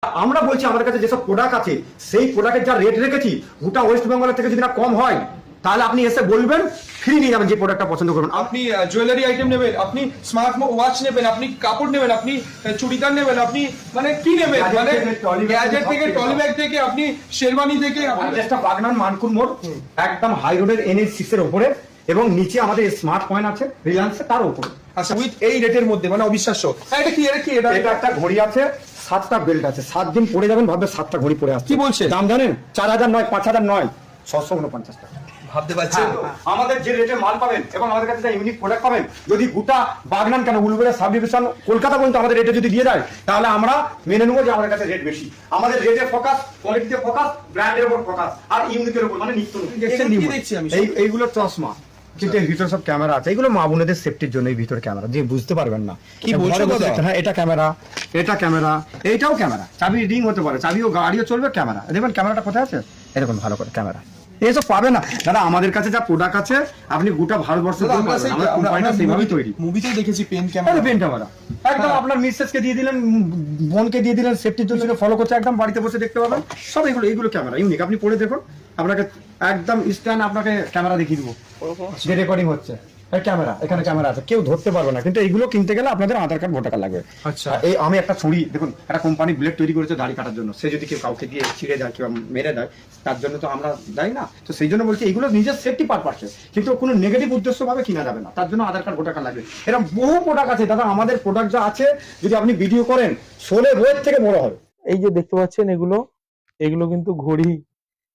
আমরা বলছি আমাদের কাছে যেসব প্রোডাক্ট আছে সেই প্রোডাক্টের যা রেট রেখেছি গোটা ওয়েস্ট বেঙ্গলের থেকে যদি না কম হয় তাহলে আপনি এসে বলবেন ফ্রি নিয়ে যাবেন যে প্রোডাক্টটা পছন্দ করবেন। আপনি জুয়েলারি আইটেম নেবেন, আপনি স্মার্ট ওয়াচ নেবেন, আপনি কাপড় নেবেন, আপনি চুড়িদার নেবেন, আপনি মানে কি নেবেন, মানে গ্যাজেট থেকে ট্রলি ব্যাগ থেকে আপনি শেরওয়ানি থেকে চেষ্টা বাগনান মানকুর মোড় একদম হাই রোডের NH6 এর উপরে এবং নিচে আমাদের স্মার্ট পয়েন্ট আছে রিলায়েন্স তার উপরে। আচ্ছা উইথ এই রেটের মধ্যে মানে অবিশ্বাস্য। এটা কি এটা একটা ঘড়ি আছে 7টা বেল্ট আছে 7 দিন পরে যাবেন ভাববে 7টা ঘড়ি পরে আসছে। কি বলছে দাম জানেন 4000 নয় 5000 নয় 649 টাকা। ভাবতে পারছেন আমাদের যে রেটে মাল পাবেন এবং আমাদের কাছে ইউনিক প্রোডাক্ট পাবেন যদি গোটা বাগনান কেন উলুবেড়া সাব ডিভিশন কলকাতা পর্যন্ত আমাদের রেটে যদি দিয়ে যায় তাহলে আমরা মেনে নেবো যে আমাদের কাছে রেট বেশি। আমাদের রেটে ফোকাস, কোয়ালিটিতে ফোকাস, ব্র্যান্ডের উপর ফোকাস আর ইউনিকের উপর মানে নিত্য নতুন। এইগুলো চশমা কিন্তু এর ভিতরে সব ক্যামেরা আছে, এগুলো মা বোনেদের সেফটির জন্য এই ভিতরে ক্যামেরা যে বুঝতে পারবেন না কি বলছো দাদা। হ্যাঁ এটা ক্যামেরা, এটা ক্যামেরা, এইটাও ক্যামেরা, চাবি রিং হতে পারে, চাবিও গাড়িও চলবে, ক্যামেরা দেখবেন ক্যামেরাটা কোথায় আছে এরকম ভালো করে ক্যামেরা এইসব পাবে না দাদা। আমাদের কাছে যা প্রোডাক্ট আছে আপনি গোটা ভারতবর্ষে সেইভাবেই তৈরি। মুভিতেই দেখেছি পেন ক্যামেরা, পেন ক্যামেরা একদম আপনার মিসেসকে দিয়ে দিলেন, বোনকে দিয়ে দিলেন, সেফটির জন্য ফলো করছে একদম বাড়িতে বসে দেখতে পাবেন সব। এইগুলো ক্যামেরা ইউনিক, আপনি পড়ে দেখুন আপনাকে একদম স্ট্যান্ড আপনাকে ক্যামেরা দেখিয়ে দিব যে রেকর্ডিং হচ্ছে। ক্যামেরা এখানে ক্যামেরা আছে, কেউ ধরতে পারবে না, কিন্তু এইগুলো কিনতে গেলে আপনাদের আধার কার্ড ভোটার কার্ড লাগবে। আচ্ছা এই আমি একটা ছুরি দেখুন, একটা কোম্পানি ব্লেড তৈরি করেছে দাড়ি কাটার জন্য, সে যদি কেউ কাউকে দিয়ে ছিঁড়ে দেয় কিংবা মেরে দেয় তার জন্য তো আমরা দেয় না, তো সেই জন্য বলছি এগুলো নিজের সেফটি পারপাসে, কিন্তু কোনো নেগেটিভ উদ্দেশ্য ভাবে কিনা যাবে না, তার জন্য আধার কার্ড ভোটার কার্ড লাগবে। এরকম বহু প্রোডাক্ট আছে দাদা, আমাদের প্রোডাক্ট যা আছে যদি আপনি ভিডিও করেন 16 বইয়ের থেকে বড় হবে। এই যে দেখতে পাচ্ছেন এগুলো কিন্তু ঘড়ি,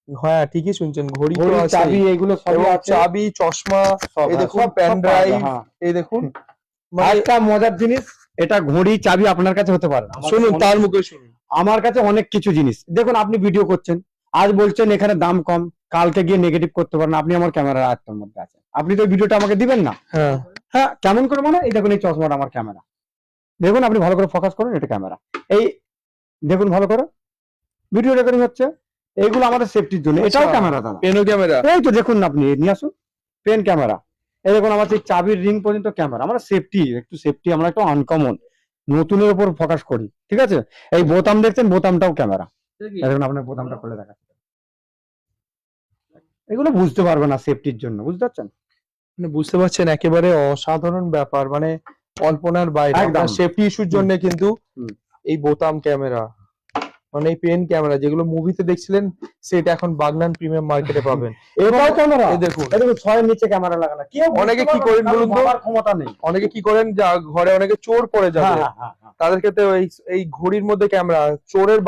হ্যাঁ ঠিকই শুনছেন, ঘড়ি তো আছে, চাবি এগুলো সব এবং আছে, চাবি, চশমা, সব এই আছে, দেখুন সব পেন ড্রাইভ, হ্যাঁ। এই দেখুন একটা মজার জিনিস, এটা ঘড়ি চাবি আপনার কাছে হতে পারে, শুনুন তার মুখে শুনুন। আমার কাছে অনেক কিছু জিনিস দেখুন, আপনি ভিডিও করছেন আজ বলছেন এখানে দাম কম, কালকে গিয়ে নেগেটিভ করতে পারেন, আপনি আমার ক্যামেরার আয়ত্তের মধ্যে আছেন, আপনি তো ভিডিওটা আমাকে দিবেন না। হ্যাঁ হ্যাঁ কেমন করে মানে এই দেখুন এই চশমাটা আমার ক্যামেরা, দেখুন আপনি ভালো করে ফোকাস করুন, এটা ক্যামেরা, এই দেখুন ভালো করে ভিডিও রেকর্ডিং হচ্ছে, এইগুলো আমাদের সেফটির জন্য, এটাও ক্যামেরা দাদা, পেনও ক্যামেরা, এই তো দেখুন না আপনি নিয়ে আসুন পেন ক্যামেরা, এই দেখুন আমার সেই চাবির রিং পর্যন্ত ক্যামেরা, আমরা সেফটি একটু সেফটি আমরা একটু আনকমন নতুনের উপর ফোকাস করি, ঠিক আছে। এই বোতাম দেখছেন, বোতামটাও ক্যামেরা, দেখুন আপনার বোতামটা খুলে দেখাচ্ছে, এগুলো বুঝতে পারবে না সেফটির জন্য, বুঝতে পারছেন। মানে বুঝতে পারছেন একেবারে অসাধারণ ব্যাপার, মানে কল্পনার বাইরে। একদম। সেফটি ইস্যুর জন্য কিন্তু হুম। এই বোতাম ক্যামেরা, মানে এই পেন ক্যামেরা যেগুলো মুভিতে দেখছিলেন সেটা এখন বাগনান প্রিমিয়াম মার্কেটে পাবেন। এটাও ক্যামেরা, এই দেখুন এই দেখুন 6 এর নিচে ক্যামেরা লাগানো, কেউ অনেকে কি করেন বলুন তো, ক্ষমতা নেই, অনেকে কি করেন যা ঘরে অনেকে চোর পড়ে যাবে, হ্যাঁ, হ্যাঁ, হ্যাঁ। তাদের ক্ষেত্রে এই ঘড়ির মধ্যে ক্যামেরা, চোরের